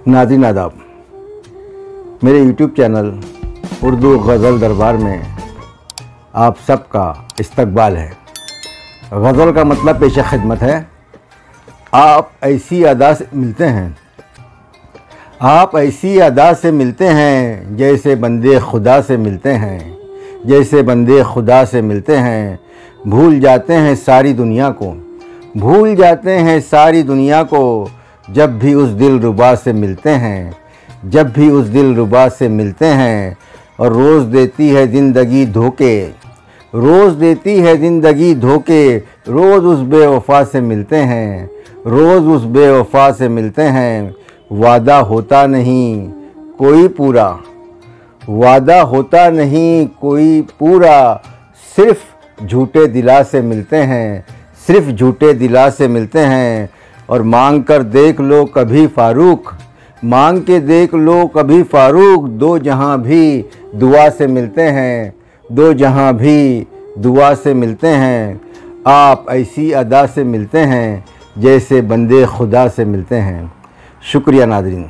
नाज़रीन आदाब, मेरे YouTube चैनल उर्दू गज़ल दरबार में आप सबका इस्तकबाल है। गज़ल का मतलब पेशा खिदमत है। आप ऐसी अदा से मिलते हैं, आप ऐसी अदा से मिलते हैं जैसे बंदे खुदा से मिलते हैं, जैसे बंदे खुदा से मिलते हैं। भूल जाते हैं सारी दुनिया को, भूल जाते हैं सारी दुनिया को, जब भी उस दिल रुबा से मिलते हैं, जब भी उस दिल रुबा से मिलते हैं। और रोज़ देती है ज़िंदगी धोखे, रोज़ देती है ज़िंदगी धोखे, रोज़ उस बेवफा से मिलते हैं, रोज़ उस बेवफा से मिलते हैं। वादा होता नहीं कोई पूरा, वादा होता नहीं कोई पूरा, सिर्फ़ झूठे दिला से मिलते हैं, सिर्फ़ झूठे दिला से मिलते हैं। और मांग कर देख लो कभी फ़ारूक, मांग के देख लो कभी फ़ारूक, दो जहां भी दुआ से मिलते हैं, दो जहां भी दुआ से मिलते हैं। आप ऐसी अदा से मिलते हैं जैसे बंदे खुदा से मिलते हैं। शुक्रिया नाज़रीन।